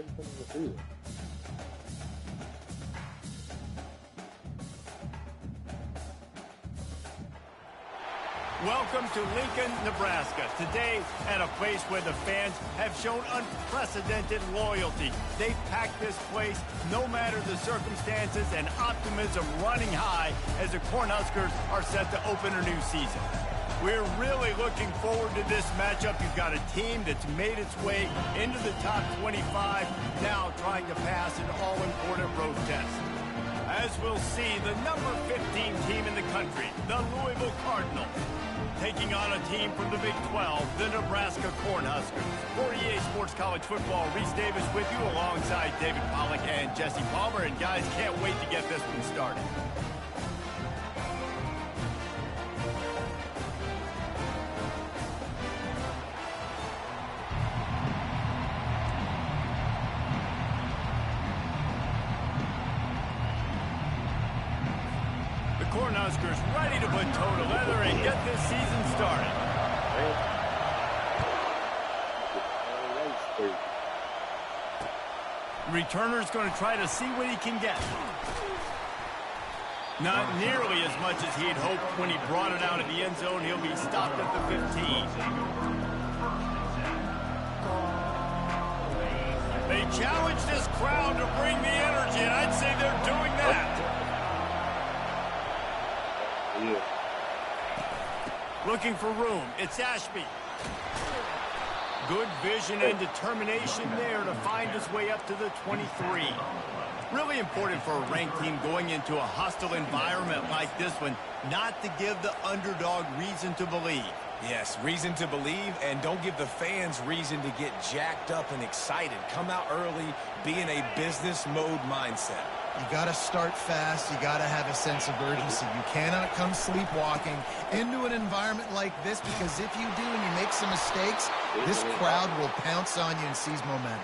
you sending the field? Welcome to Lincoln, Nebraska. Today, at a place where the fans have shown unprecedented loyalty. They've packed this place no matter the circumstances, and optimism running high as the Cornhuskers are set to open a new season. We're really looking forward to this matchup. You've got a team that's made its way into the top 25, now trying to pass an all-important road test. As we'll see, the number 15 team in the country, the Louisville Cardinals, taking on a team from the Big 12, the Nebraska Cornhuskers. For EA Sports College Football, Reese Davis with you alongside David Pollack and Jesse Palmer. And guys, can't wait to get this one started. Cornhuskers ready to put toe to leather and get this season started. Returner's going to try to see what he can get. Not nearly as much as he'd hoped when he brought it out of the end zone. He'll be stopped at the 15. They challenge this crowd to bring the energy, and I'd say they're doing that. Looking for room. It's Ashby. Good vision and determination there to find his way up to the 23. Really important for a ranked team going into a hostile environment like this one, not to give the underdog reason to believe. Yes, reason to believe, and don't give the fans reason to get jacked up and excited. Come out early, be in a business mode mindset. You got to start fast. You got to have a sense of urgency. You cannot come sleepwalking into an environment like this, because if you do and you make some mistakes, this crowd will pounce on you and seize momentum.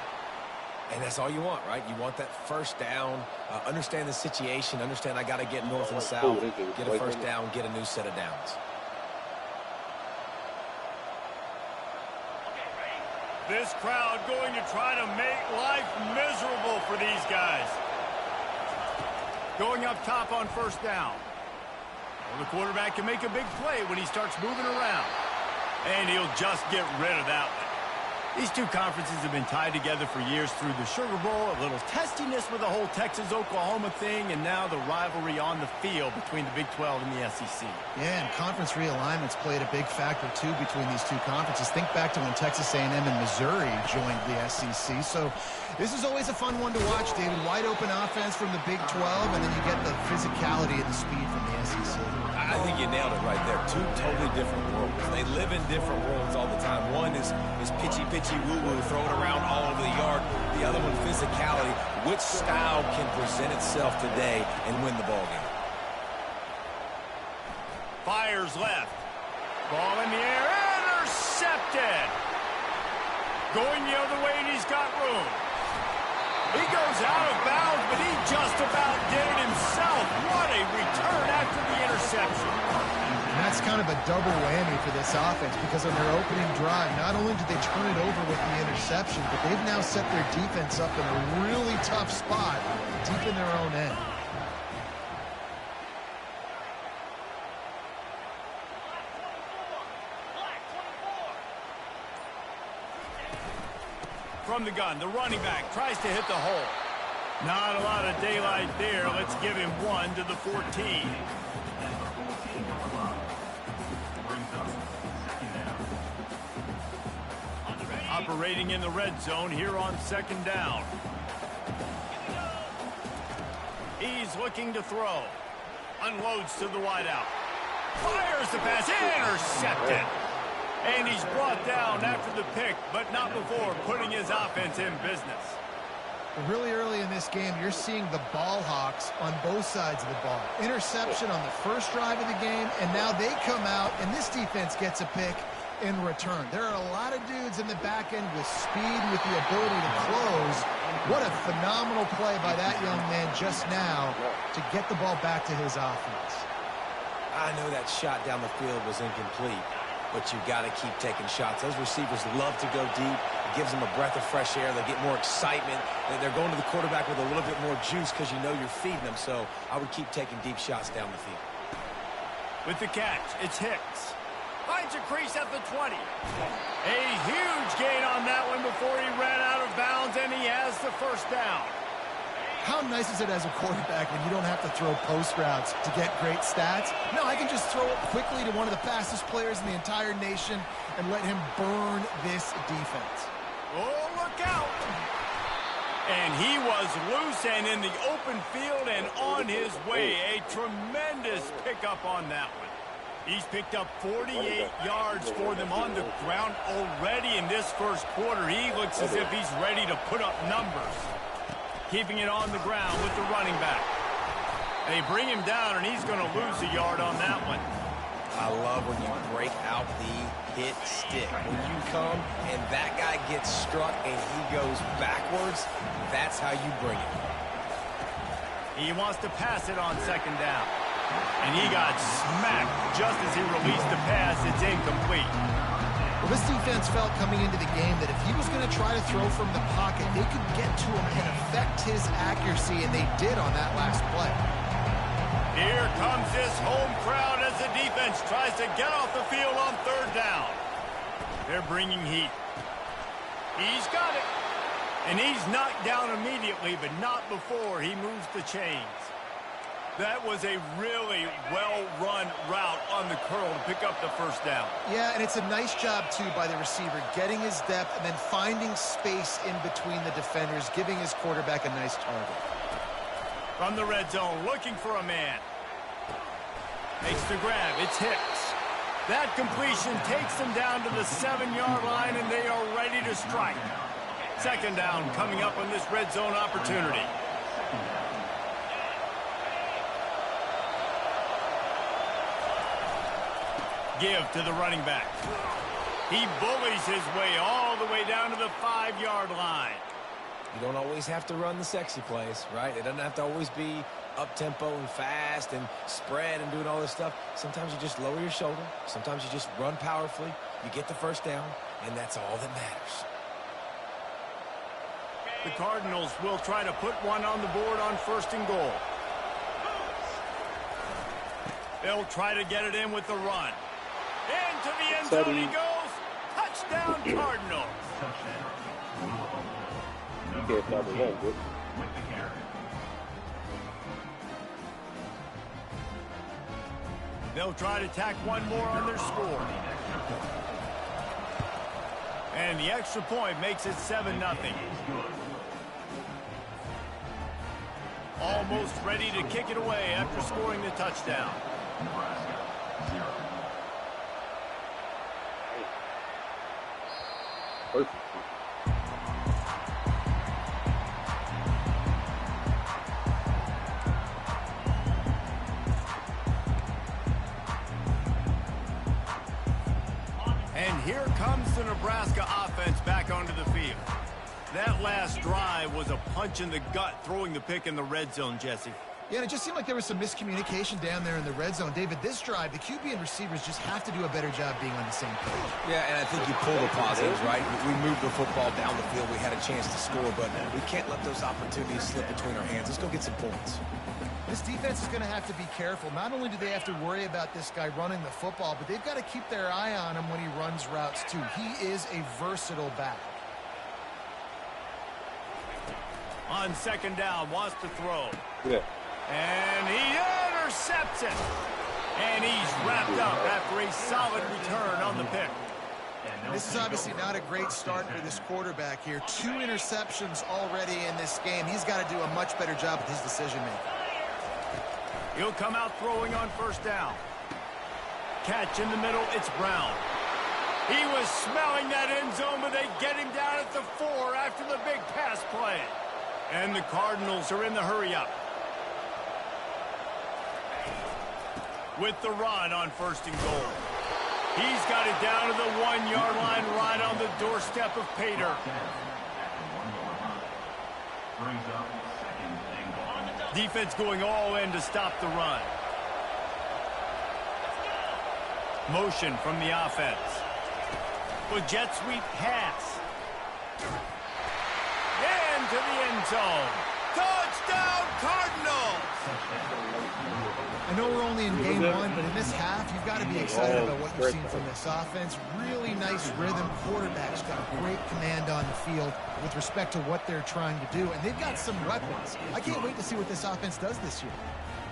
And that's all you want, right? You want that first down, understand the situation, understand I got to get north and south, get a first down, get a new set of downs. This crowd going to try to make life miserable for these guys. Going up top on first down. Well, the quarterback can make a big play when he starts moving around. And he'll just get rid of that one. These two conferences have been tied together for years through the Sugar Bowl, a little testiness with the whole Texas-Oklahoma thing, and now the rivalry on the field between the Big 12 and the SEC. Yeah, and conference realignments played a big factor, too, between these two conferences. Think back to when Texas A&M and Missouri joined the SEC. So this is always a fun one to watch, David. Wide open offense from the Big 12, and then you get the physicality and the speed from the SEC. I think you nailed it right there. Two totally different worlds. They live in different worlds all the time. One is pitchy woo-woo, throw it around all over the yard. The other one, physicality. Which style can present itself today and win the ball game? Fires left. Ball in the air. Intercepted. Going the other way, and he's got room. He goes out of bounds, but he just about did it himself. What a return after the interception. And that's kind of a double whammy for this offense, because on their opening drive, not only did they turn it over with the interception, but they've now set their defense up in a really tough spot deep in their own end. From the gun, the running back tries to hit the hole. Not a lot of daylight there. Let's give him one to the 14. Operating in the red zone here on second down. He's looking to throw. Unloads to the wideout. Fires the pass. Intercepted. And he's brought down after the pick, but not before putting his offense in business. Really early in this game, you're seeing the ball hawks on both sides of the ball. Interception on the first drive of the game, and now they come out, and this defense gets a pick in return. There are a lot of dudes in the back end with speed, with the ability to close. What a phenomenal play by that young man just now to get the ball back to his offense. I know that shot down the field was incomplete, but you've got to keep taking shots. Those receivers love to go deep. It gives them a breath of fresh air. They get more excitement. They're going to the quarterback with a little bit more juice because you know you're feeding them. So I would keep taking deep shots down the field. With the catch, it's Hicks. Finds a crease at the 20. A huge gain on that one before he ran out of bounds, and he has the first down. How nice is it as a quarterback when you don't have to throw post routes to get great stats? No, I can just throw it quickly to one of the fastest players in the entire nation and let him burn this defense. Oh, look out! And he was loose and in the open field and on his way. A tremendous pickup on that one. He's picked up 48 yards for them on the ground already in this first quarter. He looks as if he's ready to put up numbers. Keeping it on the ground with the running back. They bring him down, and he's going to lose a yard on that one. I love when you break out the hit stick. When you come and that guy gets struck and he goes backwards, that's how you bring it. He wants to pass it on second down. And he got smacked just as he released the pass. It's incomplete. Well, this defense felt coming into the game that if he was going to try to throw from the pocket, they could get to him and affect his accuracy, and they did on that last play. Here comes this home crowd as the defense tries to get off the field on third down. They're bringing heat. He's got it. And he's knocked down immediately, but not before he moves the chains. That was a really well-run route on the curl to pick up the first down. Yeah, and it's a nice job, too, by the receiver, getting his depth and then finding space in between the defenders, giving his quarterback a nice target. From the red zone, looking for a man. Makes the grab. It's Hicks. That completion takes them down to the 7-yard line, and they are ready to strike. Second down coming up on this red zone opportunity. Give to the running back. He bullies his way all the way down to the 5-yard line. You don't always have to run the sexy plays, right? It doesn't have to always be up-tempo and fast and spread and doing all this stuff. Sometimes you just lower your shoulder. Sometimes you just run powerfully. You get the first down, and that's all that matters. The Cardinals will try to put one on the board on first and goal. They'll try to get it in with the run. Into the end zone he goes. Touchdown, Cardinals. They'll try to tack one more on their score. And the extra point makes it 7-0. Almost ready to kick it away after scoring the touchdown. And here comes the Nebraska offense back onto the field. That last drive was a punch in the gut, throwing the pick in the red zone, Jesse. Yeah, and it just seemed like there was some miscommunication down there in the red zone. David, this drive, the QB and receivers just have to do a better job being on the same page. Yeah, and I think you pull the positives, right? We moved the football down the field. We had a chance to score, but we can't let those opportunities slip between our hands. Let's go get some points. This defense is going to have to be careful. Not only do they have to worry about this guy running the football, but they've got to keep their eye on him when he runs routes, too. He is a versatile back. On second down, wants to throw. Yeah. And he intercepts it. And he's wrapped up after a solid return on the pick. This is obviously not a great start for this quarterback here. 2 interceptions already in this game. He's got to do a much better job with his decision-making. He'll come out throwing on first down. Catch in the middle, it's Brown. He was smelling that end zone, but they get him down at the 4 after the big pass play. And the Cardinals are in the hurry-up. With the run on first and goal. He's got it down to the 1-yard line right on the doorstep of Pater. Defense going all in to stop the run. Motion from the offense. With jet sweep pass. Into the end zone. Touchdown, Cardinals! I know we're only in game one, but in this half, you've got to be excited about what you've seen from this offense. Really nice rhythm. Quarterback's got a great command on the field with respect to what they're trying to do, and they've got some weapons. I can't wait to see what this offense does this year.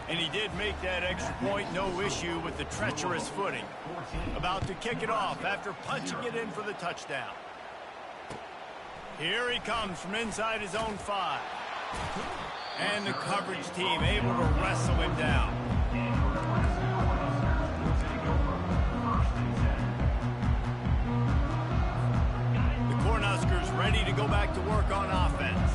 And he did make that extra point, no issue with the treacherous footing. About to kick it off after punching it in for the touchdown. Here he comes from inside his own 5. And the coverage team able to wrestle him down. The Cornhuskers ready to go back to work on offense.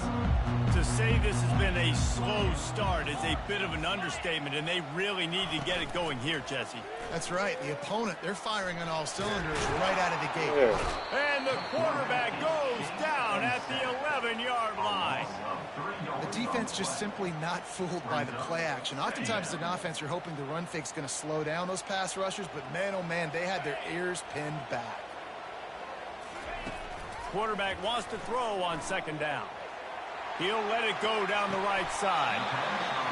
To say this has been a slow start is a bit of an understatement, and they really need to get it going here, Jesse. That's right. The opponent, they're firing on all cylinders right out of the gate. And the quarterback goes down at the 11-yard line. The defense just simply not fooled by the play action. Oftentimes as an offense, you're hoping the run fake's going to slow down those pass rushers, but man, oh man, they had their ears pinned back. Quarterback wants to throw on second down. He'll let it go down the right side.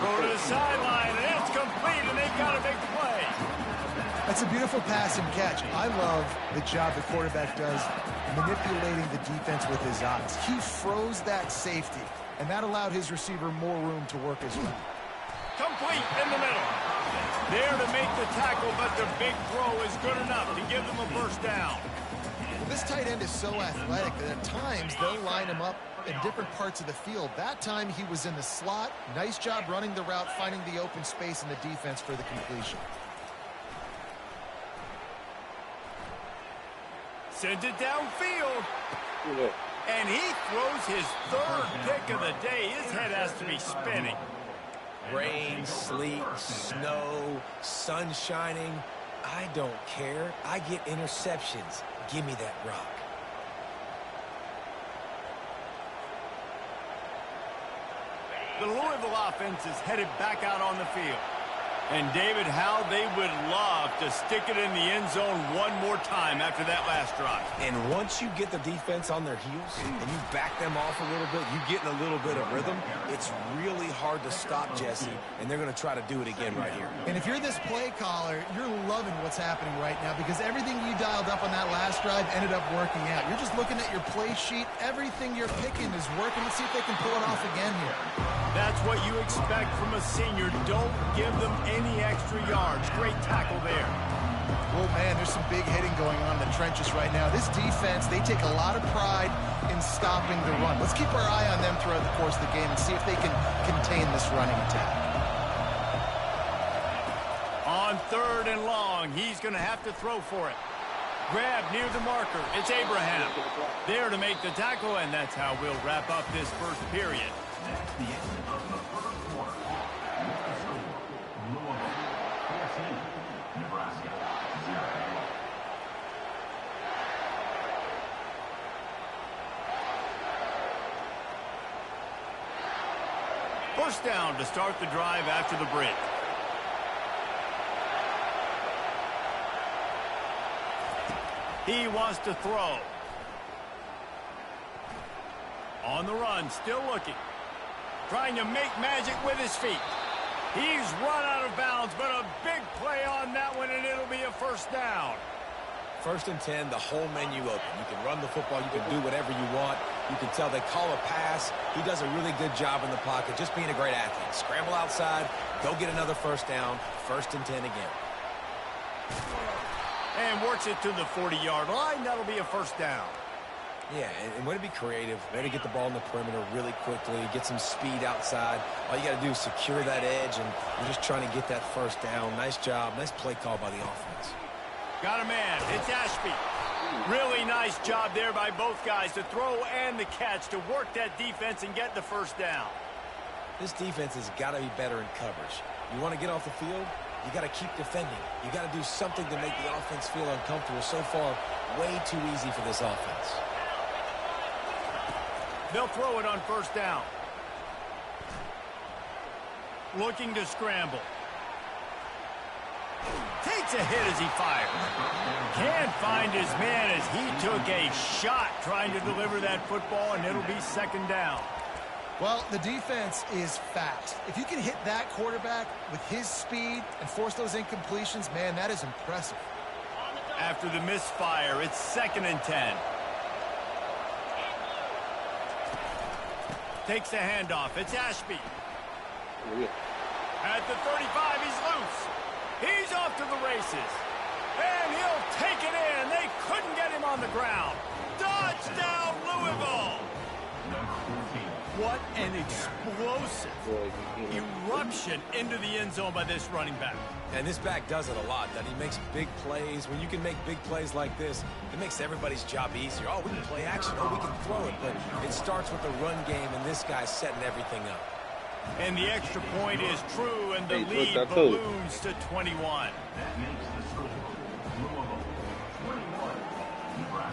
Go to the sideline, and it's complete, and they've got a big play. That's a beautiful pass and catch. I love the job the quarterback does manipulating the defense with his eyes. He froze that safety, and that allowed his receiver more room to work his way. Complete in the middle. There to make the tackle, but the big throw is good enough to give them a first down. This tight end is so athletic that at times they'll line him up in different parts of the field. That time he was in the slot. Nice job running the route, finding the open space in the defense for the completion. Sends it downfield. And he throws his 3rd pick of the day. His head has to be spinning. Rain, sleet, snow, sun shining. I don't care. I get interceptions. Give me that rock. The Louisville offense is headed back out on the field. And, David, how they would love to stick it in the end zone one more time after that last drive. And once you get the defense on their heels and you back them off a little bit, you get in a little bit of rhythm, it's really hard to stop Jesse, and they're going to try to do it again right here. And if you're this play caller, you're loving what's happening right now because everything you dialed up on that last drive ended up working out. You're just looking at your play sheet. Everything you're picking is working. Let's see if they can pull it off again here. That's what you expect from a senior. Don't give them any extra yards. Great tackle there. Oh, man, there's some big hitting going on in the trenches right now. This defense, they take a lot of pride in stopping the run. Let's keep our eye on them throughout the course of the game and see if they can contain this running attack. On 3rd and long, he's going to have to throw for it. Grab near the marker. It's Abraham. There to make the tackle, and that's how we'll wrap up this first period. Nebraska 0. First down to start the drive after the break. He wants to throw. On the run, still looking. Trying to make magic with his feet. He's run out of bounds, but a big play on that one, and it'll be a first down. 1st and 10, the whole menu open. You can run the football. You can do whatever you want. You can tell they call a pass. He does a really good job in the pocket, just being a great athlete. Scramble outside, go get another first down. 1st and 10 again. And works it to the 40-yard line. That'll be a first down. Yeah, and way to be creative, way to get the ball in the perimeter really quickly, get some speed outside. All you got to do is secure that edge, and you're just trying to get that first down. Nice job. Nice play call by the offense. Got a man. It's Ashby. Really nice job there by both guys to throw and the catch to work that defense and get the first down. This defense has got to be better in coverage. You want to get off the field, you got to keep defending. You got to do something to make the offense feel uncomfortable. So far, way too easy for this offense. They'll throw it on first down. Looking to scramble. Taken takes a hit as he fires. Can't find his man as he took a shot trying to deliver that football, and it'll be second down. Well, the defense is fast. If you can hit that quarterback with his speed and force those incompletions, man, that is impressive. After the misfire, it's 2nd and 10. Takes the handoff. It's Ashby. At the 35, he's loose. He's off to the races. And he'll take it in. They couldn't get him on the ground. Touchdown, Louisville. What an explosive eruption into the end zone by this running back. And this back does it a lot, that he makes big plays. When you can make big plays like this, it makes everybody's job easier. Oh, we can play action. Oh, we can throw it. But it starts with the run game, and this guy's setting everything up. And the extra point is true, and the lead balloons to 21.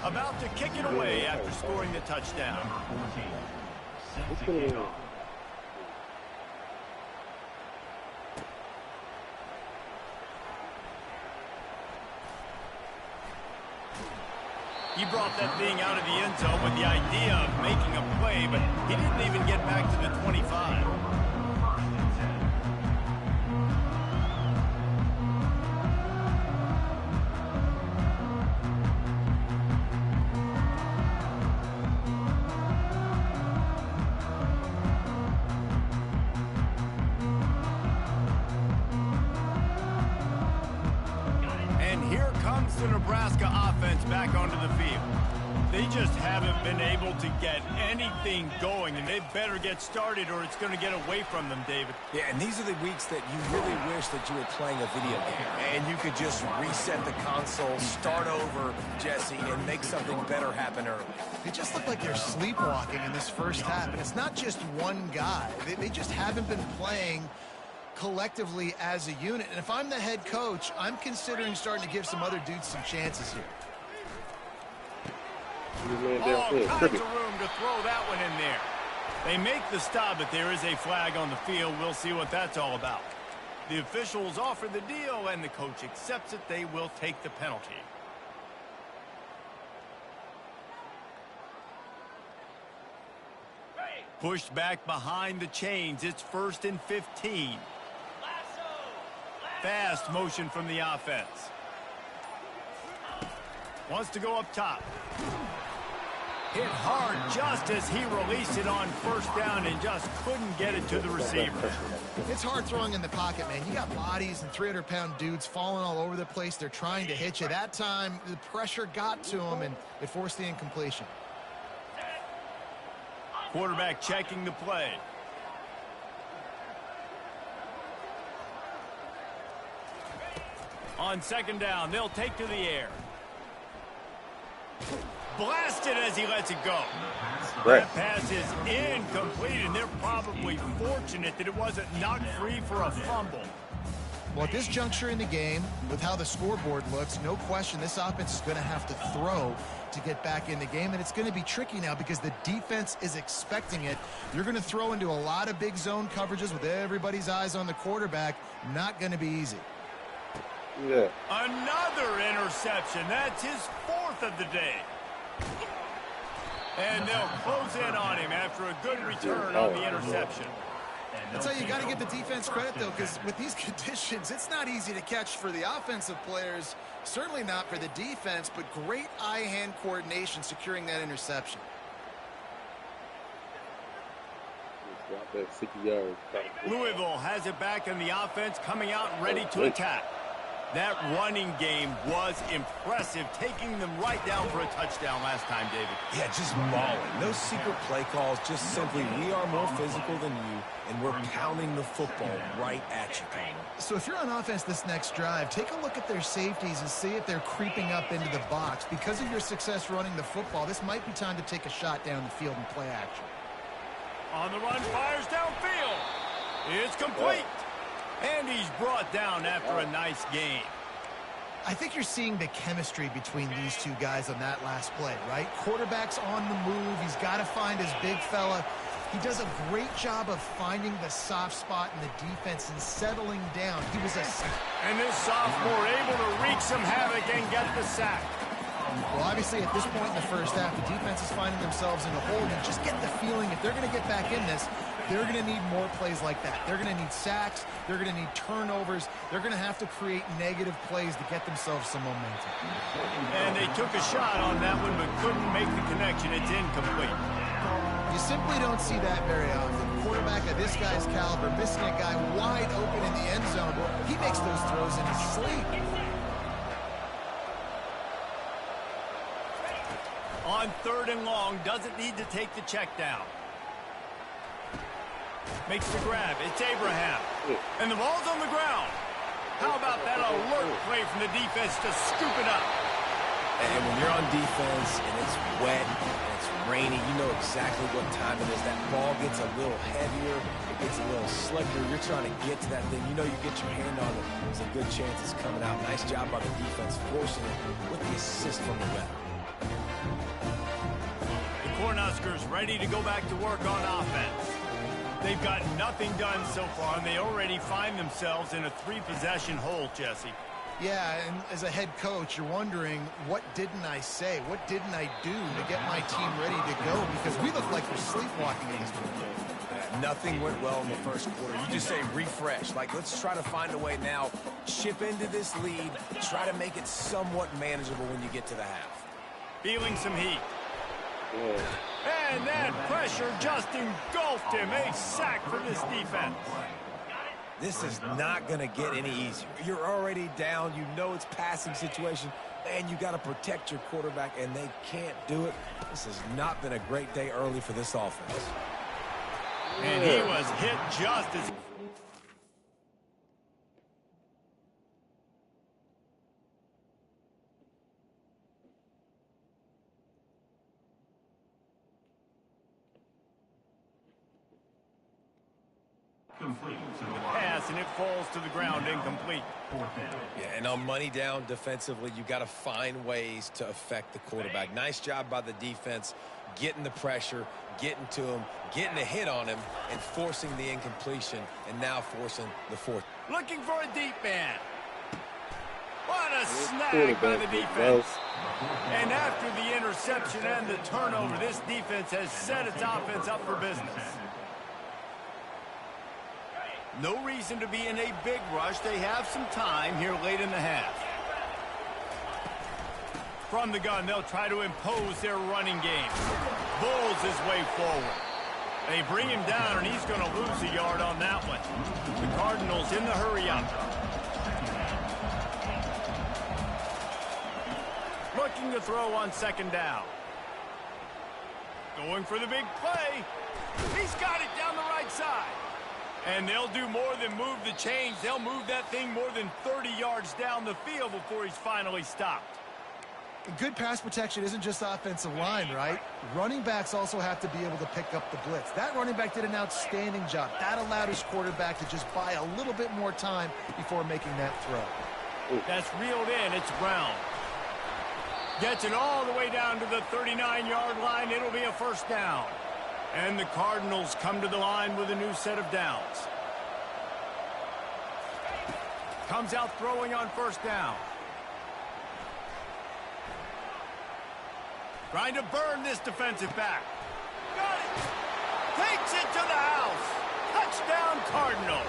About to kick it away after scoring the touchdown. He brought that thing out of the end zone with the idea of making a play, but he didn't even get back to the 25. The Nebraska offense back onto the field. They just haven't been able to get anything going, and they better get started or it's going to get away from them, David. Yeah, and these are the weeks that you really wish that you were playing a video game and you could just reset the console, start over, Jesse, and make something better happen early. They just look like they're sleepwalking in this first half, and it's not just one guy. They just haven't been playing collectively as a unit. And if I'm the head coach, I'm considering starting to give some other dudes some chances here. All kinds of room to throw that one in there. They make the stop, but there is a flag on the field. We'll see what that's all about. The officials offer the deal, and the coach accepts it. They will take the penalty. Pushed back behind the chains. It's 1st and 15. Fast motion from the offense. Wants to go up top. Hit hard just as he released it on 1st down and just couldn't get it to the receiver. It's hard throwing in the pocket, man. You got bodies and 300-pound dudes falling all over the place. They're trying to hit you. That time, the pressure got to him, and it forced the incompletion. Quarterback checking the play. On 2nd down, they'll take to the air. Blasted as he lets it go. That pass is incomplete, and they're probably fortunate that it wasn't knocked free for a fumble. Well, at this juncture in the game, with how the scoreboard looks, no question this offense is going to have to throw to get back in the game, and it's going to be tricky now because the defense is expecting it. You're going to throw into a lot of big zone coverages with everybody's eyes on the quarterback. Not going to be easy. Yeah. Another interception. That's his 4th of the day. And they'll close in on him after a good return on the interception. That's how you got to give the defense credit, though, because with these conditions, it's not easy to catch for the offensive players, certainly not for the defense, but great eye-hand coordination securing that interception. Louisville has it back in the offense, coming out ready to attack. That running game was impressive, taking them right down for a touchdown last time, David. Yeah, just mauling. No secret play calls, just simply we are more physical than you, and we're pounding the football right at you. So if you're on offense this next drive, take a look at their safeties and see if they're creeping up into the box. Because of your success running the football, this might be time to take a shot down the field and play action. On the run, fires downfield. It's complete. And he's brought down after a nice game. I think you're seeing the chemistry between these two guys on that last play, right? Quarterback's on the move. He's got to find his big fella. He does a great job of finding the soft spot in the defense and settling down. He was And this sophomore able to wreak some havoc and get the sack. Well, obviously, at this point in the first half, the defense is finding themselves in a hole. You just get the feeling if they're going to get back in this, they're going to need more plays like that. They're going to need sacks. They're going to need turnovers. They're going to have to create negative plays to get themselves some momentum. And they took a shot on that one, but couldn't make the connection. It's incomplete. You simply don't see that very often. Quarterback of this guy's caliber missing a guy wide open in the end zone. He makes those throws in his sleep. On 3rd and long, doesn't need to take the check down. Makes the grab. It's Abraham. And the ball's on the ground. How about that alert play from the defense to scoop it up? And when you're on defense and it's wet and it's rainy, you know exactly what time it is. That ball gets a little heavier. It gets a little slicker. You're trying to get to that thing. You know you get your hand on it. There's a good chance it's coming out. Nice job by the defense forcing it with the assist from the ref. The Cornhuskers ready to go back to work on offense. They've got nothing done so far, and they already find themselves in a 3-possession hole, Jesse. Yeah, and as a head coach, you're wondering, what didn't I say? What didn't I do to get my team ready to go? Because we look like we're sleepwalking in this one. Nothing went well in the first quarter. You just say refresh. Like, let's try to find a way now. Chip into this lead. Try to make it somewhat manageable when you get to the half. Feeling some heat. And that pressure just engulfed him. A sack for this defense. This is not going to get any easier. You're already down. You know it's passing situation. And you got to protect your quarterback, and they can't do it. This has not been a great day early for this offense. And he was hit just as... pass, and it falls to the ground incomplete. Yeah, and on money down defensively, you got to find ways to affect the quarterback. Nice job by the defense, getting the pressure, getting to him, getting a hit on him, and forcing the incompletion, and now forcing the fourth. Looking for a deep man. What a snag by the defense. And after the interception and the turnover, this defense has set its offense up for business. No reason to be in a big rush. They have some time here late in the half. From the gun, they'll try to impose their running game. Bulls his way forward. They bring him down, and he's going to lose a yard on that one. The Cardinals in the hurry-up. Looking to throw on 2nd down. Going for the big play. He's got it down the right side. And they'll do more than move the chains. They'll move that thing more than 30 yards down the field before he's finally stopped. Good pass protection isn't just offensive line, right? Running backs also have to be able to pick up the blitz. That running back did an outstanding job. That allowed his quarterback to just buy a little bit more time before making that throw. That's reeled in. It's Brown. Gets it all the way down to the 39-yard line. It'll be a 1st down. And the Cardinals come to the line with a new set of downs. Comes out throwing on 1st down. Trying to burn this defensive back. Got it. Takes it to the house. Touchdown, Cardinals.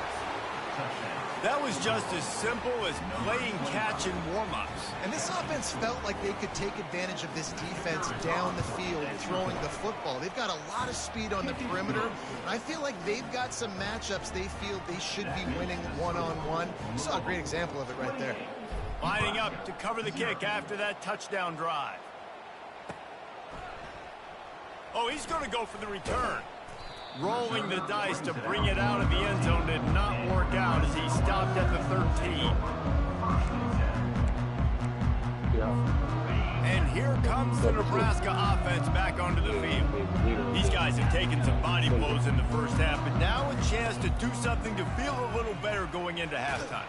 That was just as simple as playing catch in warm-ups. And this offense felt like they could take advantage of this defense down the field throwing the football. They've got a lot of speed on the perimeter, and I feel like they've got some matchups they feel they should be winning one-on-one. You saw a great example of it right there. Lining up to cover the kick after that touchdown drive. Oh, he's going to go for the return. Rolling the dice to bring it out of the end zone did not work out as he stopped at the 13. And here comes the Nebraska offense back onto the field. These guys have taken some body blows in the first half, but now a chance to do something to feel a little better going into halftime.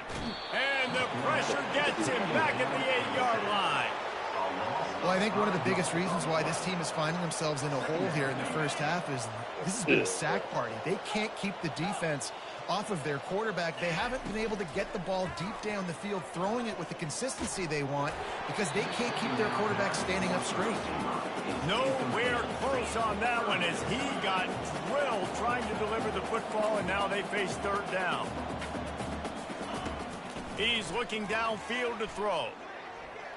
And the pressure gets him back at the 8-yard line. Well, I think one of the biggest reasons why this team is finding themselves in a hole here in the first half is this has been a sack party. They can't keep the defense off of their quarterback. They haven't been able to get the ball deep down the field, throwing it with the consistency they want because they can't keep their quarterback standing up straight. Nowhere close on that one as he got drilled trying to deliver the football, and now they face third down. He's looking downfield to throw.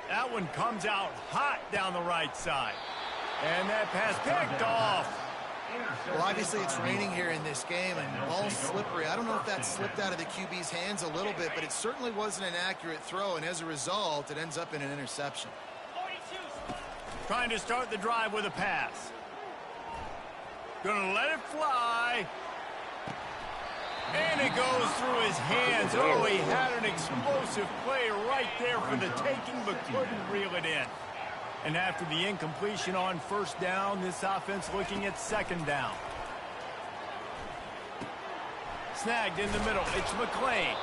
That one comes out hot down the right side. And that pass picked off. Well, obviously it's raining here in this game, and the ball's slippery. I don't know if that slipped out of the QB's hands a little bit, but it certainly wasn't an accurate throw, and as a result, it ends up in an interception. Trying to start the drive with a pass. Gonna let it fly. And it goes through his hands. Oh, he had an explosive play right there for the taking, but couldn't reel it in. And after the incompletion on first down, this offense looking at second down. Snagged in the middle. It's McClain.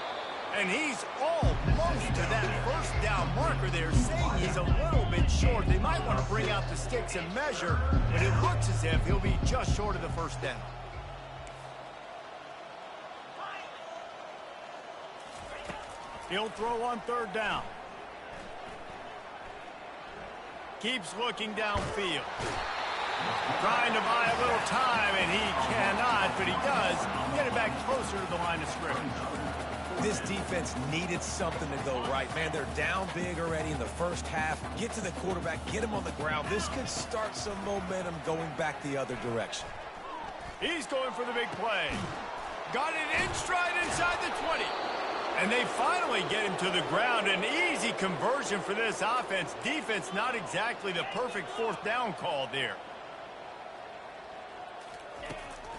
And he's almost to that first down marker there, saying he's a little bit short. They might want to bring out the sticks and measure, but it looks as if he'll be just short of the first down. He'll throw on third down. Keeps looking downfield. Trying to buy a little time, and he cannot, but he does get it back closer to the line of scrimmage. This defense needed something to go right, man. They're down big already in the first half. Get to the quarterback, get him on the ground. This could start some momentum going back the other direction. He's going for the big play. Got it in stride inside the 20. And they finally get him to the ground. An easy conversion for this offense. Defense not exactly the perfect fourth down call there.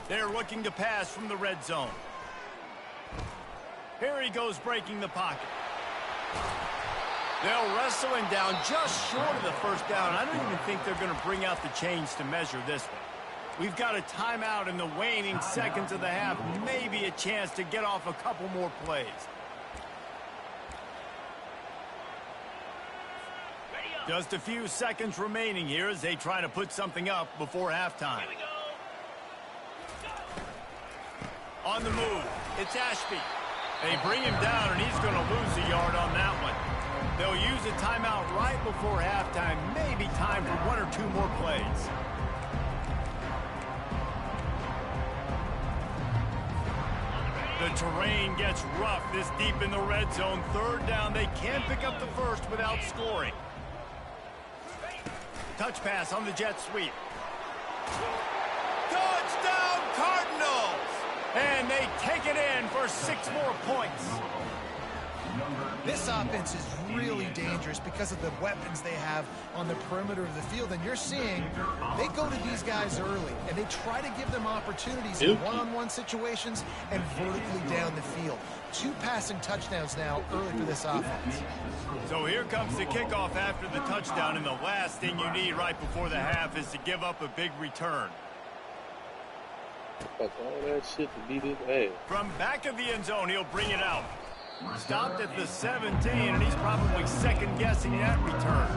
They're looking to pass from the red zone. Here he goes breaking the pocket. They'll wrestle him down just short of the first down. I don't even think they're going to bring out the chains to measure this one. We've got a timeout in the waning seconds of the half. Maybe a chance to get off a couple more plays. Just a few seconds remaining here as they try to put something up before halftime. On the move, it's Ashby. They bring him down, and he's going to lose a yard on that one. They'll use a timeout right before halftime. Maybe time for one or two more plays. The terrain gets rough this deep in the red zone. Third down, they can't pick up the first without scoring. Touch pass on the jet sweep. Touchdown, Cardinals! And they take it in for 6 more points. This offense is really dangerous because of the weapons they have on the perimeter of the field. And you're seeing they go to these guys early, and they try to give them opportunities in one-on-one situations and vertically down the field. 2 passing touchdowns now early for this offense. So here comes the kickoff after the touchdown, and the last thing you need right before the half is to give up a big return. Fuck all that shit to beat his ass. From back of the end zone, he'll bring it out. Stopped at the 17, and he's probably second-guessing that return.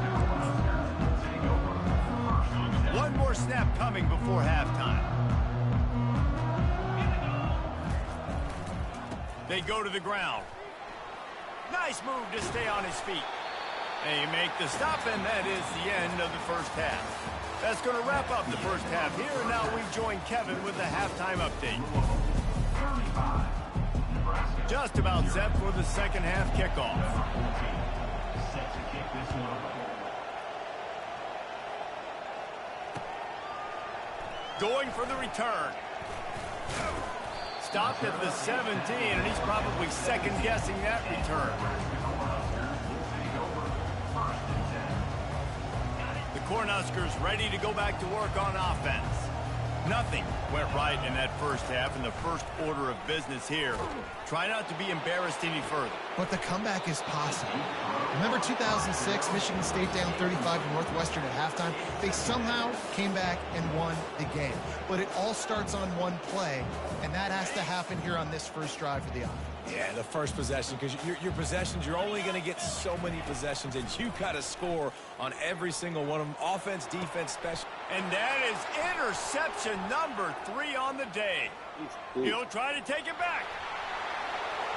One more snap coming before halftime. They go to the ground. Nice move to stay on his feet. They make the stop, and that is the end of the first half. That's going to wrap up the first half here, and now we join Kevin with the halftime update. Just about set for the second half kickoff. Going for the return. Stopped at the 17, and he's probably second-guessing that return. The Cornhuskers ready to go back to work on offense. Nothing went right in that first half, and the first order of business here. Try not to be embarrassed any further. But the comeback is possible. Remember 2006, Michigan State down 35 to Northwestern at halftime? They somehow came back and won the game. But it all starts on one play, and that has to happen here on this first drive for the offense. Yeah, the first possession, because your possessions, you're only going to get so many possessions, and you got to score on every single one of them. Offense, defense, special. And that is interception number 3 on the day. He'll try to take it back.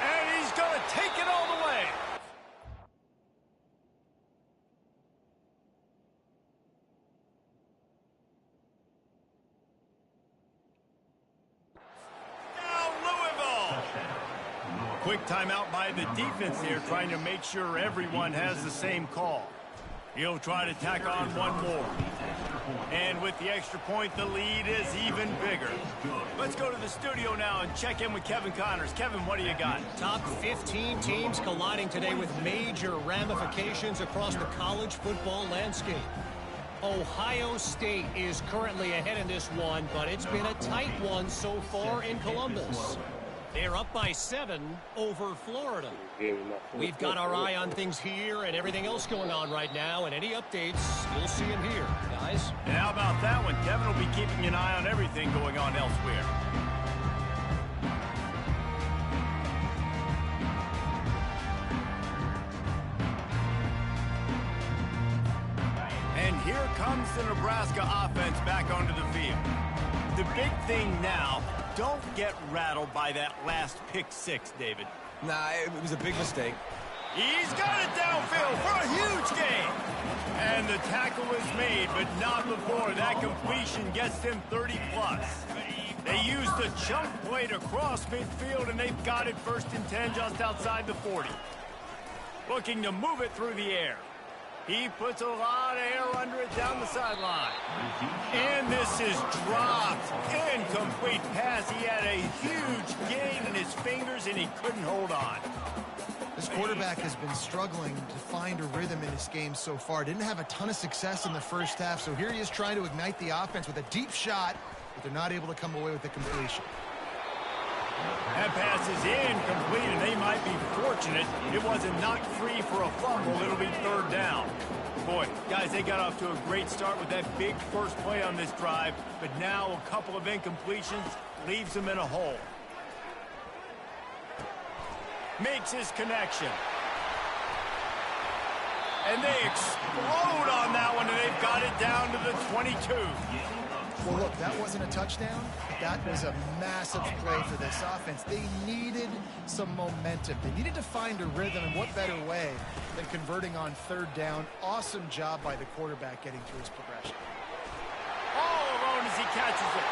And he's going to take it all the way. Quick timeout by the defense here, trying to make sure everyone has the same call. He'll try to tack on one more. And with the extra point, the lead is even bigger. Let's go to the studio now and check in with Kevin Connors. Kevin, what do you got? Top 15 teams colliding today with major ramifications across the college football landscape. Ohio State is currently ahead in this one, but it's been a tight one so far in Columbus. They're up by 7 over Florida. We've got our eye on things here and everything else going on right now, and any updates, you'll see them here, guys. And how about that one? Kevin will be keeping an eye on everything going on elsewhere. And here comes the Nebraska offense back onto the field. The big thing now, don't get rattled by that last pick 6, David. Nah, it was a big mistake. He's got it downfield for a huge gain. And the tackle is made, but not before that completion gets them 30+. They used a chunk play to cross midfield, and they've got it 1st and 10 just outside the 40. Looking to move it through the air. He puts a lot of air under it down the sideline. And this is dropped. Incomplete pass. He had a huge gain in his fingers, and he couldn't hold on. This quarterback has been struggling to find a rhythm in this game so far. Didn't have a ton of success in the first half, so here he is trying to ignite the offense with a deep shot, but they're not able to come away with the completion. That pass is incomplete, and they might be fortunate it wasn't knocked free for a fumble. It'll be 3rd down. Boy, guys, they got off to a great start with that big first play on this drive, but now a couple of incompletions leaves them in a hole. Makes his connection. And they explode on that one, and they've got it down to the 22. Well, look, that wasn't a touchdown. That was a massive play for this offense. They needed some momentum. They needed to find a rhythm, and what better way than converting on 3rd down. Awesome job by the quarterback getting through his progression. All alone as he catches it.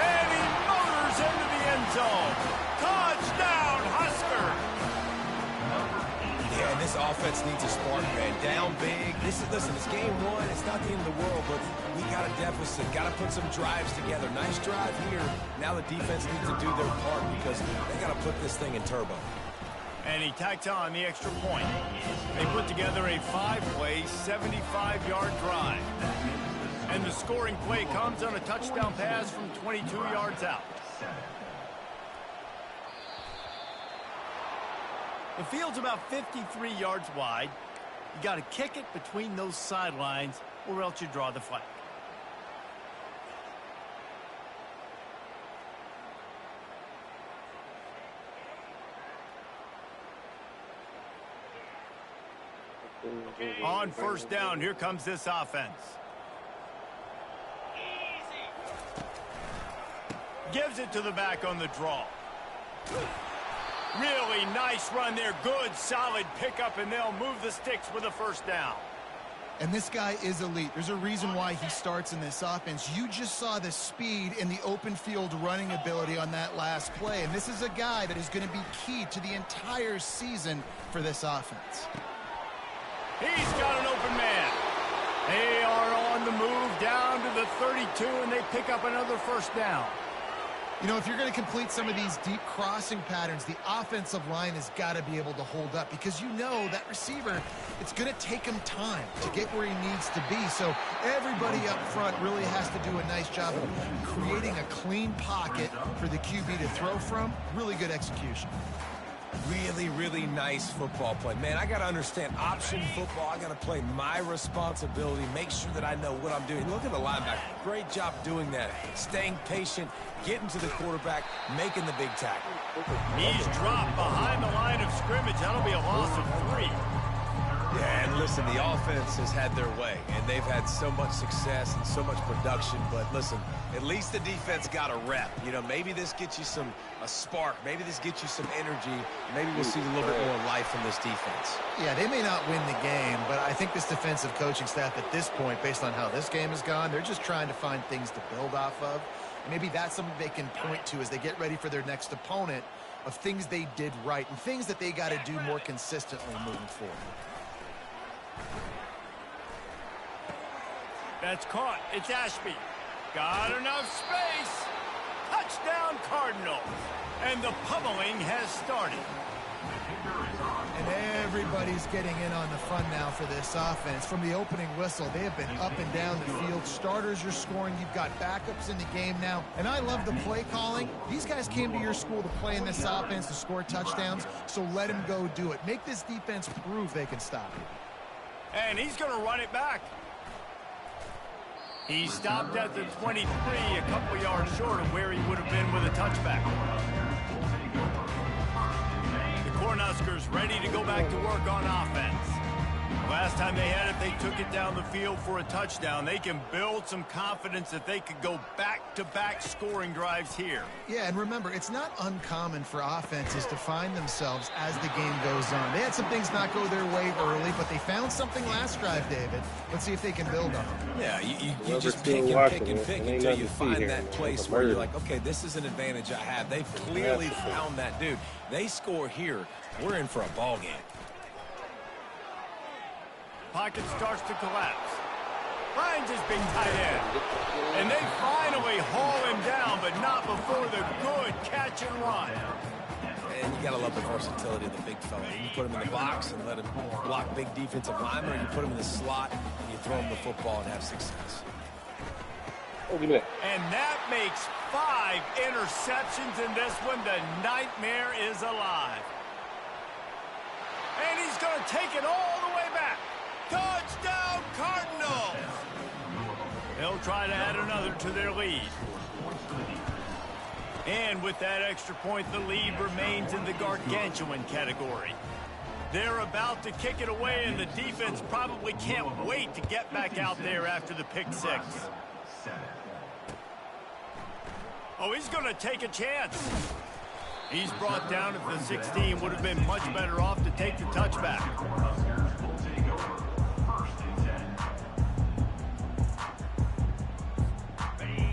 And he motors into the end zone. Touchdown, Husker! Yeah, and this offense needs a spark, man. Down big. Listen, it's game 1. It's not the end of the world, but we got a deficit. Got to put some drives together. Nice drive here. Now the defense needs to do their part because they got to put this thing in turbo. And he tacks on the extra point. They put together a 5-play, 75-yard drive. And the scoring play comes on a touchdown pass from 22 yards out. The field's about 53 yards wide. You got to kick it between those sidelines, or else you draw the flag. On 1st down, here comes this offense. Gives it to the back on the draw. Really nice run there. Good, solid pickup, and they'll move the sticks with a 1st down. And this guy is elite. There's a reason why he starts in this offense. You just saw the speed and the open field running ability on that last play. And this is a guy that is going to be key to the entire season for this offense. He's got an open man. They are on the move down to the 32, and they pick up another 1st down. You know, if you're going to complete some of these deep crossing patterns, the offensive line has got to be able to hold up because you know that receiver, it's going to take him time to get where he needs to be. So everybody up front really has to do a nice job of creating a clean pocket for the QB to throw from. Really good execution. Really, really nice football play. Man, I got to understand option football. I got to play my responsibility, make sure that I know what I'm doing. Look at the linebacker. Great job doing that. Staying patient, getting to the quarterback, making the big tackle. He's dropped behind the line of scrimmage. That'll be a loss of 3. Yeah, and listen, the offense has had their way, and they've had so much success and so much production. But listen, at least the defense got a rep. You know, maybe this gets you a spark. Maybe this gets you some energy. Maybe we'll see a little bit more life in this defense. Yeah, they may not win the game, but I think this defensive coaching staff at this point, based on how this game has gone, they're just trying to find things to build off of. Maybe that's something they can point to as they get ready for their next opponent, of things they did right and things that they got to do more consistently moving forward. That's caught. It's Ashby. Got enough space. Touchdown Cardinals. And the pummeling has started. And everybody's getting in on the fun now for this offense. From the opening whistle, they have been up and down the field. Starters are scoring. You've got backups in the game now. And I love the play calling. These guys came to your school to play in this offense to score touchdowns, so let them go do it. Make this defense prove they can stop it. And he's going to run it back. He stopped at the 23, a couple yards short of where he would have been with a touchback. The Cornhuskers ready to go back to work on offense. Last time they had it, they took it down the field for a touchdown. They can build some confidence that they could go back-to-back scoring drives here. Yeah, and remember, it's not uncommon for offenses to find themselves as the game goes on. They had some things not go their way early, but they found something last drive, David. Let's see if they can build on it. Yeah, you just pick and pick until you find that place where you're like, okay, this is an advantage I have. They've clearly found that, dude. They score here, we're in for a ball game. Pocket starts to collapse. Finds his big tight end. And they finally haul him down, but not before the good catch and run. And you got to love the versatility of the big fella. You put him in the box and let him block big defensive linemen, or you put him in the slot and you throw him the football and have success. Oh, give me that. And that makes 5 interceptions in this one. The nightmare is alive. And he's going to take it all the way back. Touchdown Cardinals! They'll try to add another to their lead. And with that extra point, the lead remains in the gargantuan category. They're about to kick it away, and the defense probably can't wait to get back out there after the pick 6. Oh, he's going to take a chance. He's brought down at the 16. Would have been much better off to take the touchback.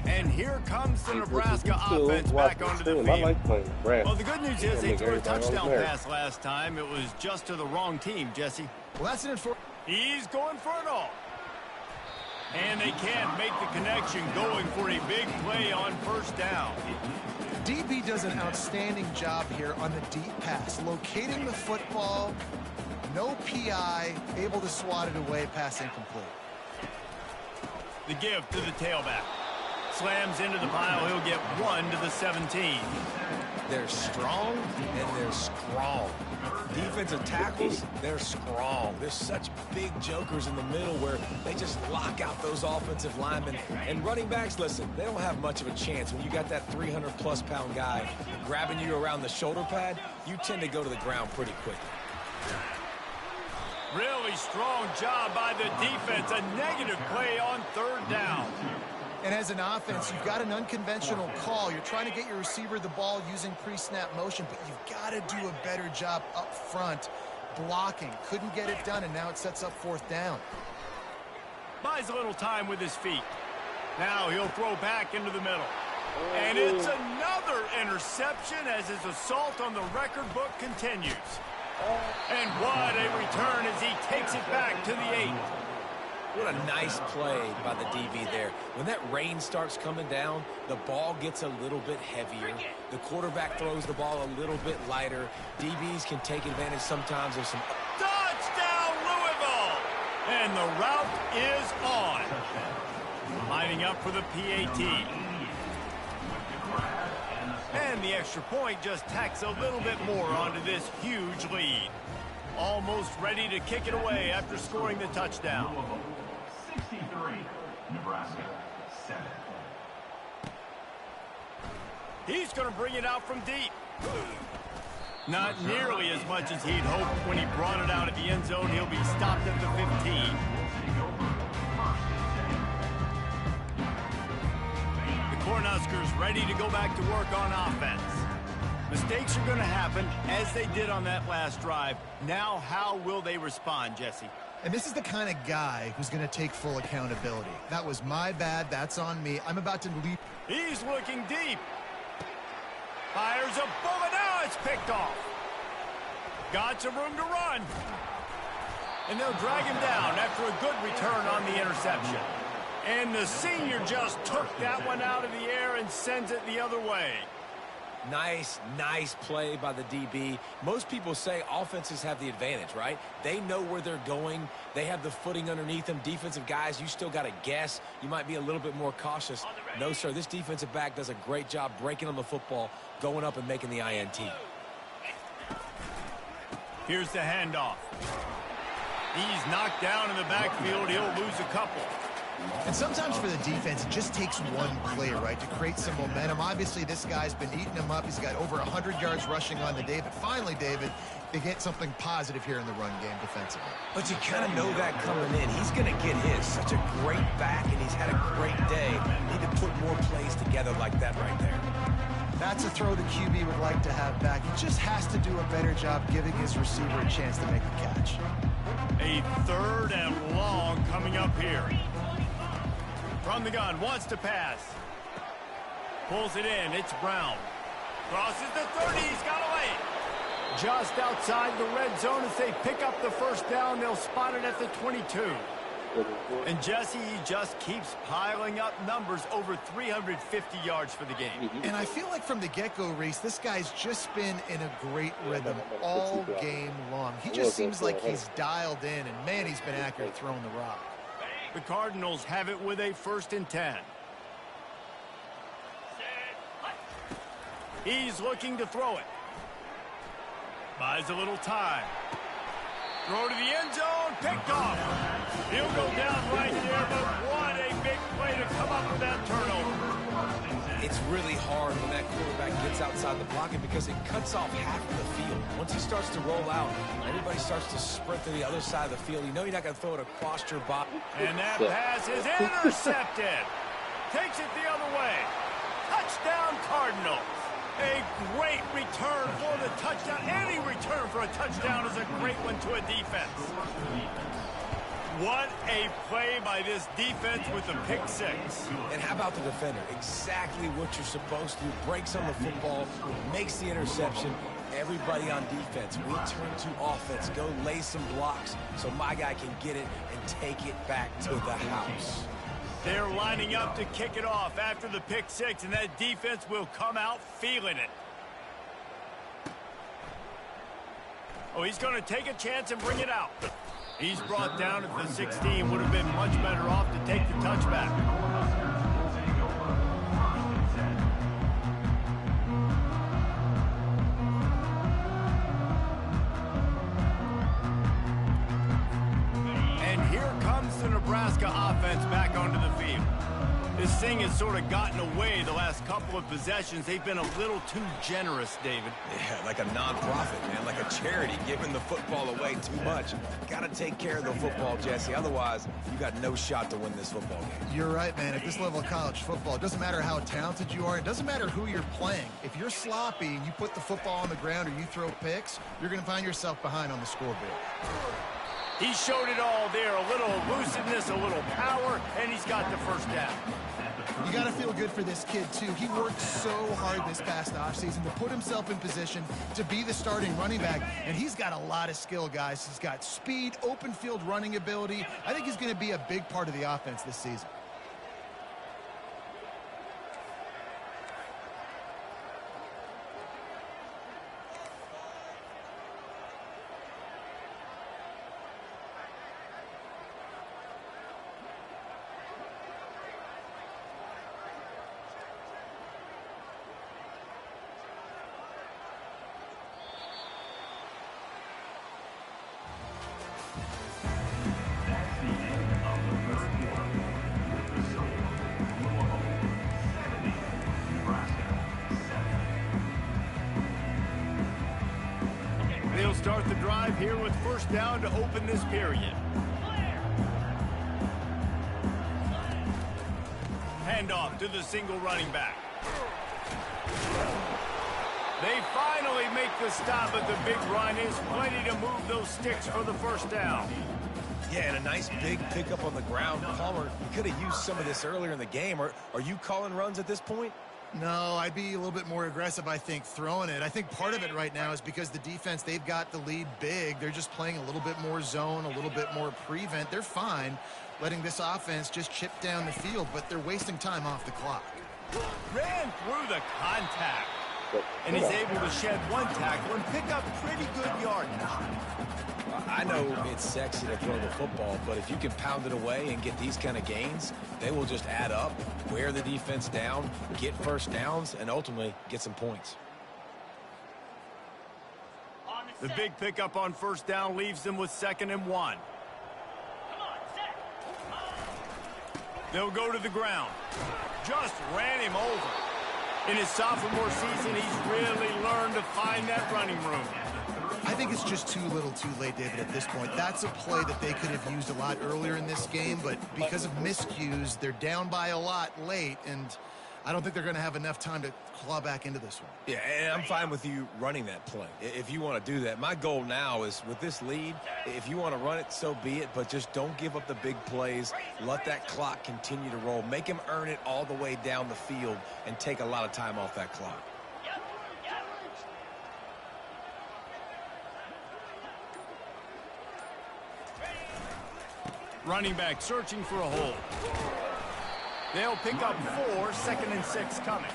And here comes the Nebraska offense back onto the field. Well, the good news is they threw a touchdown pass last time. It was just to the wrong team, Jesse. Well, that's it for... He's going for it all. And they can't make the connection, going for a big play on first down. DB does an outstanding job here on the deep pass, locating the football, no PI, able to swat it away, pass incomplete. The give to the tailback. Slams into the pile. He'll get 1 to the 17. They're strong and they're strong. Defensive tackles, they're strong. There's such big jokers in the middle where they just lock out those offensive linemen. And running backs, listen, they don't have much of a chance. When you got that 300-plus pound guy grabbing you around the shoulder pad, you tend to go to the ground pretty quickly. Really strong job by the defense. A negative play on third down. And as an offense, you've got an unconventional call. You're trying to get your receiver the ball using pre-snap motion, but you've got to do a better job up front blocking. Couldn't get it done, and now it sets up fourth down. Buys a little time with his feet. Now he'll throw back into the middle. And it's another interception as his assault on the record book continues. And what a return as he takes it back to the 8. What a nice play by the DB there. When that rain starts coming down, the ball gets a little bit heavier. The quarterback throws the ball a little bit lighter. DBs can take advantage sometimes of some... Touchdown, Louisville! And the route is on. Lining up for the PAT. And the extra point just tacks a little bit more onto this huge lead. Almost ready to kick it away after scoring the touchdown. 63, Nebraska, 7. He's going to bring it out from deep. Not nearly as much as he'd hoped when he brought it out at the end zone. He'll be stopped at the 15. The Cornhuskers ready to go back to work on offense. Mistakes are going to happen, as they did on that last drive. Now, how will they respond, Jesse? And this is the kind of guy who's going to take full accountability. That was my bad. That's on me. I'm about to leap. He's looking deep. Fires a bullet. Now it's picked off. Got some room to run. And they'll drag him down after a good return on the interception. And the senior just took that one out of the air and sends it the other way. Nice play by the DB. Most people say offenses have the advantage, right? They know where they're going. They have the footing underneath them. Defensive guys, you still got to guess. You might be a little bit more cautious. No, sir, this defensive back does a great job breaking on the football, going up and making the INT. Here's the handoff. He's knocked down in the backfield. He'll lose a couple. And sometimes for the defense, it just takes one play, right, to create some momentum. Obviously, this guy's been eating them up. He's got over 100 yards rushing on the day. But finally, David, they get something positive here in the run game defensively. But you kind of know that coming in. He's going to get his. Such a great back, and he's had a great day. Need to put more plays together like that right there. That's a throw the QB would like to have back. He just has to do a better job giving his receiver a chance to make the catch. A 3rd and long coming up here. From the gun, wants to pass. Pulls it in, it's Brown. Crosses the 30, he's got away. Just outside the red zone as they pick up the first down. They'll spot it at the 22. And Jesse, he just keeps piling up numbers, over 350 yards for the game. And I feel like from the get-go, Reese, this guy's just been in a great rhythm all game long. He just seems like he's dialed in, and man, he's been accurate throwing the rock. The Cardinals have it with a 1st and 10. He's looking to throw it. Buys a little time. Throw to the end zone, picked off. He'll go down right there, but what a big play to come up with that turnover. It's really hard when that quarterback gets outside the pocket because it cuts off half of the field. Once he starts to roll out, everybody starts to sprint to the other side of the field. You know you're not going to throw it across your body. And that pass is intercepted. Takes it the other way. Touchdown, Cardinals. A great return for the touchdown. Any return for a touchdown is a great one to a defense. What a play by this defense with the pick 6. And how about the defender? Exactly what you're supposed to do. Breaks on the football, makes the interception. Everybody on defense, we turn to offense. Go lay some blocks so my guy can get it and take it back to the house. They're lining up to kick it off after the pick 6, and that defense will come out feeling it. Oh, he's going to take a chance and bring it out. He's brought down at the 16. Would have been much better off to take the touchback. And here comes the Nebraska offense back onto the field. This thing has sort of gotten away the last couple of possessions. They've been a little too generous, David. Yeah, like a nonprofit, man, like a charity giving the football away too much. Got to take care of the football, Jesse. Otherwise, you got no shot to win this football game. You're right, man. At this level of college football, it doesn't matter how talented you are. It doesn't matter who you're playing. If you're sloppy and you put the football on the ground or you throw picks, you're going to find yourself behind on the scoreboard. He showed it all there. A little elusiveness, a little power, and he's got the first down. You got to feel good for this kid, too. He worked so hard this past offseason to put himself in position to be the starting running back, and he's got a lot of skill, guys. He's got speed, open field running ability. I think he's going to be a big part of the offense this season. start the drive here with first down to open this period. Handoff to the single running back. They finally make the stop, but the big run is plenty to move those sticks for the first down. Yeah, and a nice big pickup on the ground. Palmer, you could have used some of this earlier in the game. Are you calling runs at this point? No, I'd be a little bit more aggressive, I think, throwing it. I think part of it right now is because the defense, they've got the lead big. They're just playing a little bit more zone, a little bit more prevent. They're fine letting this offense just chip down the field, but they're wasting time off the clock. Ran through the contact. And he's able to shed one tackle and pick up pretty good yardage. I know it's sexy to throw the football, but if you can pound it away and get these kind of gains, they will just add up, wear the defense down, get first downs, and ultimately get some points. The big pickup on first down leaves them with 2nd and 1. They'll go to the ground. Just ran him over. In his sophomore season, he's really learned to find that running room. I think it's just too little too late, David, at this point. That's a play that they could have used a lot earlier in this game, but because of miscues, they're down by a lot late, and I don't think they're going to have enough time to claw back into this one. Yeah, and I'm fine with you running that play if you want to do that. My goal now is with this lead, if you want to run it, so be it, but just don't give up the big plays. Let that clock continue to roll. Make him earn it all the way down the field and take a lot of time off that clock. Running back searching for a hole. They'll pick up 4, 2nd and 6 coming.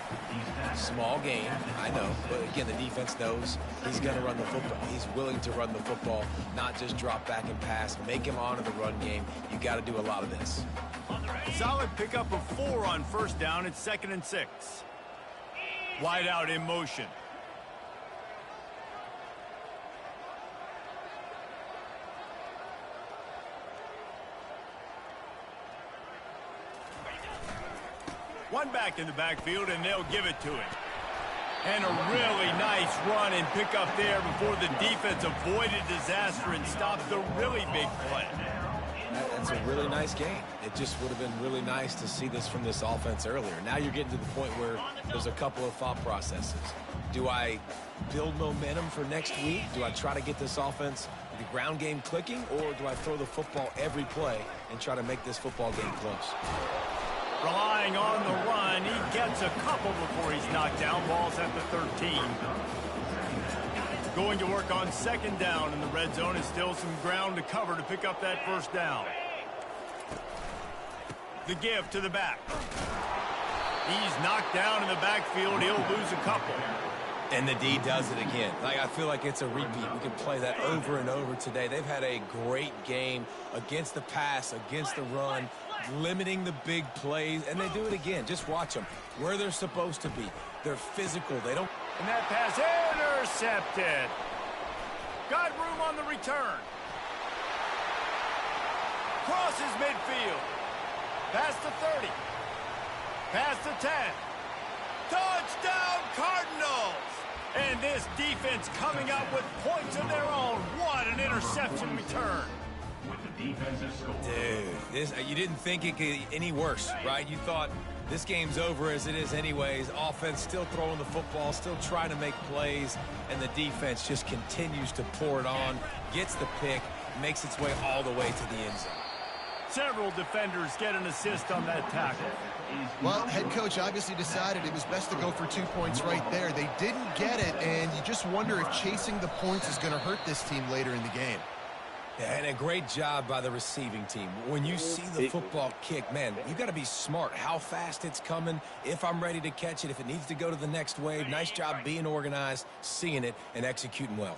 Small gain, I know, but again, the defense knows he's going to run the football. He's willing to run the football, not just drop back and pass. Make him honor the run game. You got to do a lot of this. Solid pickup of 4 on first down. It's 2nd and 6. Wide out in motion. One back in the backfield, and they'll give it to him. And a really nice run and pickup there before the defense avoided disaster and stopped the really big play. That's a really nice game. It just would have been really nice to see this from this offense earlier. Now you're getting to the point where there's a couple of thought processes. Do I build momentum for next week? Do I try to get this offense, the ground game clicking, or do I throw the football every play and try to make this football game close? Relying on the run, he gets a couple before he's knocked down. Ball's at the 13. Going to work on 2nd down in the red zone, and still some ground to cover to pick up that first down. The give to the back. He's knocked down in the backfield. He'll lose a couple. And the D does it again. I feel like it's a repeat. We can play that over and over today. They've had a great game against the pass, against the run, limiting the big plays, and they do it again. Just watch them where they're supposed to be. They're physical. They don't. And that pass intercepted. Got room on the return. Crosses midfield. Past the 30. Past the 10. Touchdown Cardinals! And this defense coming up with points of their own. What an interception return. Dude, you didn't think it could get any worse, right? You thought this game's over as it is anyways. Offense still throwing the football, still trying to make plays, and the defense just continues to pour it on, gets the pick, makes its way all the way to the end zone. Several defenders get an assist on that tackle. Well, head coach obviously decided it was best to go for 2 points right there. They didn't get it, and you just wonder if chasing the points is going to hurt this team later in the game. Yeah, and a great job by the receiving team. When you see the football kick, man, you got to be smart. How fast it's coming, if I'm ready to catch it, if it needs to go to the next wave. Nice job being organized, seeing it, and executing well.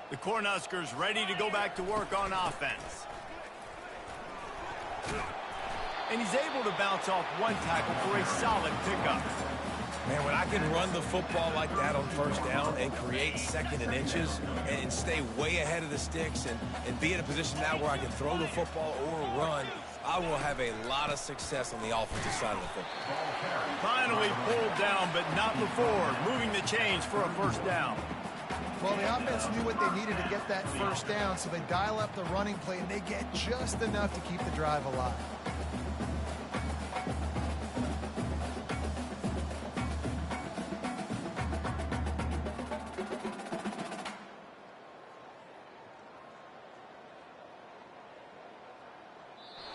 The Cornhuskers ready to go back to work on offense. And he's able to bounce off one tackle for a solid pickup. Man, when I can run the football like that on first down and create 2nd and inches and stay way ahead of the sticks and be in a position now where I can throw the football or run, I will have a lot of success on the offensive side of the football. Finally pulled down, but not before. Moving the chains for a first down. Well, the offense knew what they needed to get that first down, so they dial up the running play, and they get just enough to keep the drive alive.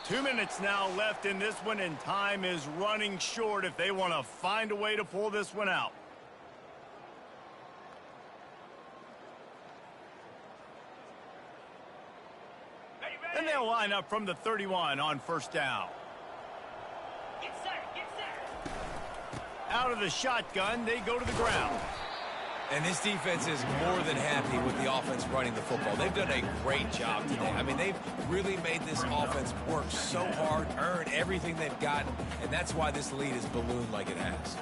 Two minutes now left in this one, and time is running short if they want to find a way to pull this one out. And they'll line up from the 31 on first down. Get set, get set. Out of the shotgun, they go to the ground. And this defense is more than happy with the offense running the football. They've done a great job today. I mean, they've really made this offense work so hard, earn everything they've gotten, and that's why this lead is ballooned like it has.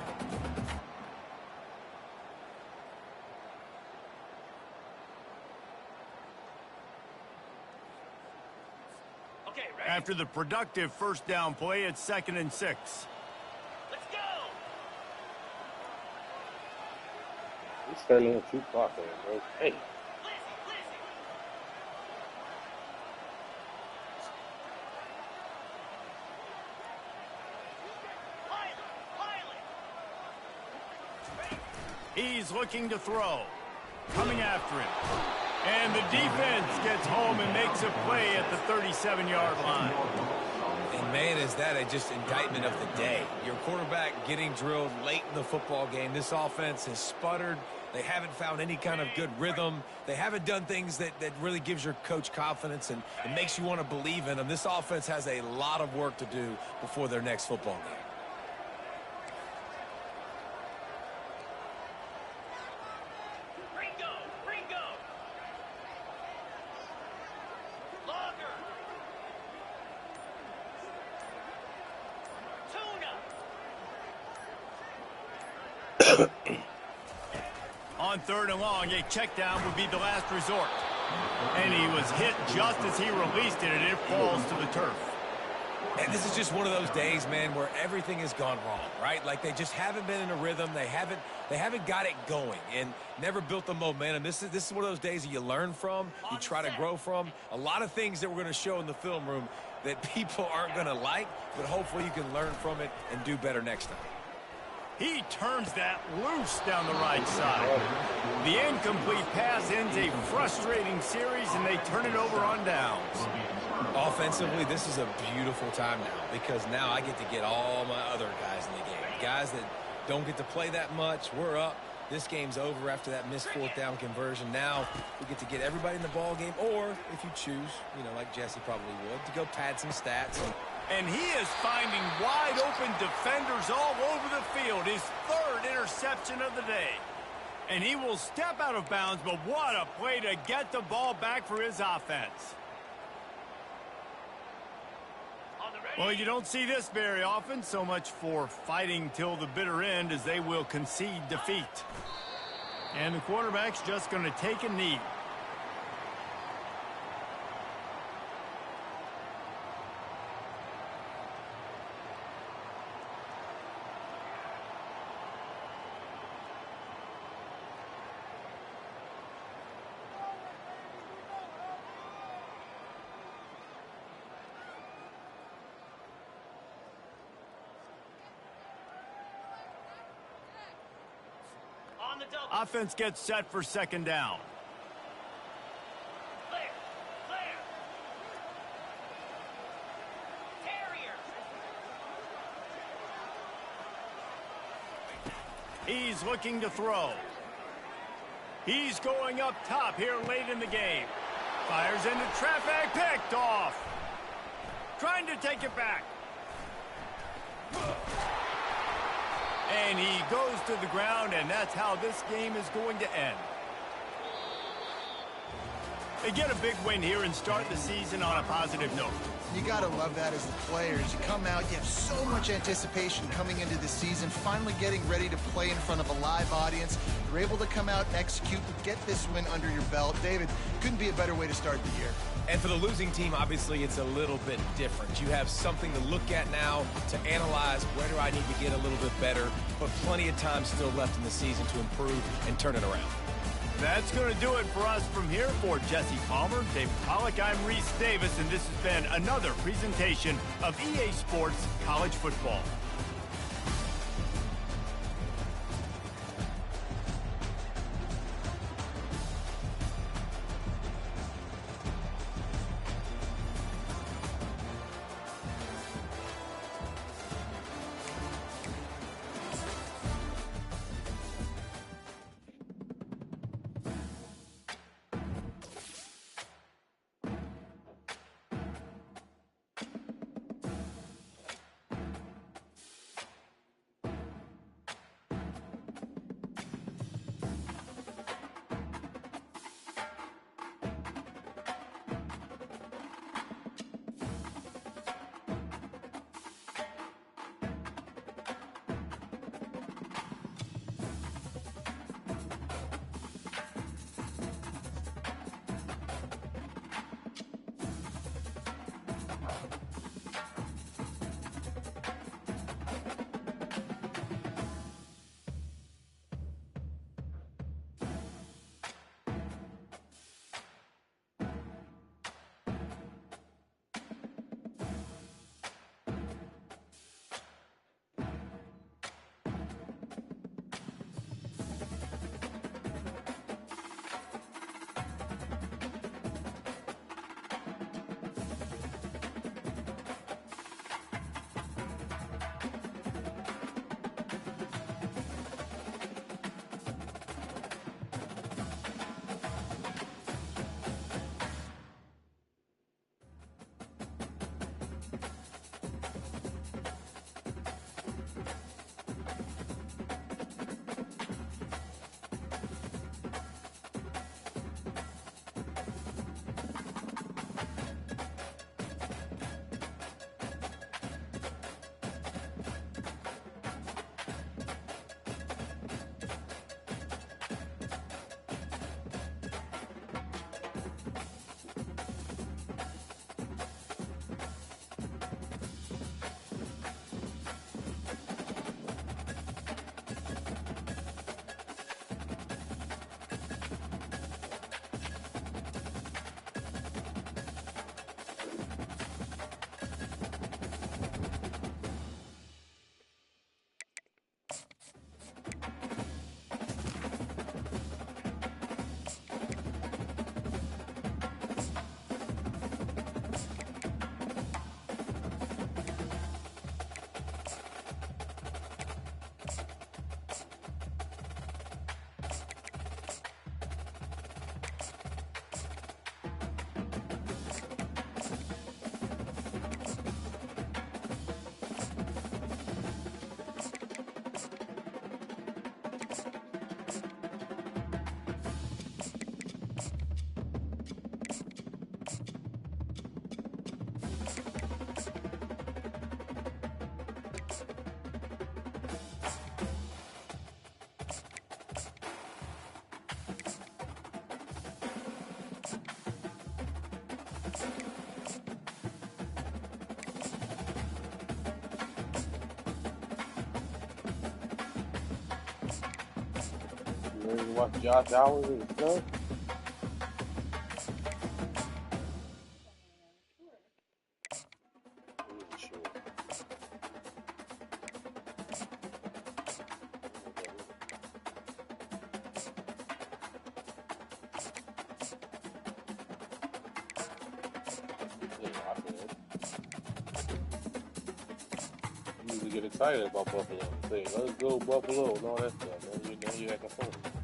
Okay, ready? After the productive first down play, it's 2nd and 6. Let's go. He's starting a 2 clock there, bro. Hey. Lizzie. He's looking to throw. Coming after him. And the defense gets home and makes a play at the 37-yard line. And, man, is that just indictment of the day. Your quarterback getting drilled late in the football game. This offense has sputtered. They haven't found any kind of good rhythm. They haven't done things that really gives your coach confidence and makes you want to believe in them. This offense has a lot of work to do before their next football game. Ringo. Longer. Tuna. On 3rd and long, a check down would be the last resort. And he was hit just as he released it, and it falls to the turf. And this is just one of those days, man, where everything has gone wrong, right? Like they just haven't been in a rhythm. They haven't got it going and never built the momentum. This is one of those days that you learn from, you try to grow from. A lot of things that we're going to show in the film room that people aren't going to like, but hopefully you can learn from it and do better next time. He turns that loose down the right side. The incomplete pass ends a frustrating series, and they turn it over on downs. Offensively, this is a beautiful time now because now I get to get all my other guys in the game. Guys that don't get to play that much, we're up. This game's over after that missed 4th down conversion. Now we get to get everybody in the ball game, or if you choose, like Jesse probably would, to go pad some stats. And he is finding wide-open defenders all over the field. His 3rd interception of the day. And he will step out of bounds, but what a play to get the ball back for his offense. Well, you don't see this very often. So much for fighting till the bitter end as they will concede defeat. And the quarterback's just going to take a knee. On the double. Offense gets set for 2nd down. Clear. Terriers. He's looking to throw. He's going up top here late in the game. Fires into traffic, picked off. Trying to take it back. And he goes to the ground, and that's how this game is going to end. They get a big win here and start the season on a positive note. You got to love that as the players. You come out, you have so much anticipation coming into the season, finally getting ready to play in front of a live audience. You're able to come out, execute, and get this win under your belt. David, couldn't be a better way to start the year. And for the losing team, obviously, it's a little bit different. You have something to look at now to analyze where do I need to get a little bit better, but plenty of time still left in the season to improve and turn it around. That's going to do it for us from here. For Jesse Palmer, Dave Pollock, I'm Reese Davis, and this has been another presentation of EA Sports College Football. You ready to watch Josh Allen and stuff? Sure. Yeah, I did. You usually get excited about Buffalo. Say, let's go Buffalo and all that stuff. Now you're acting funny.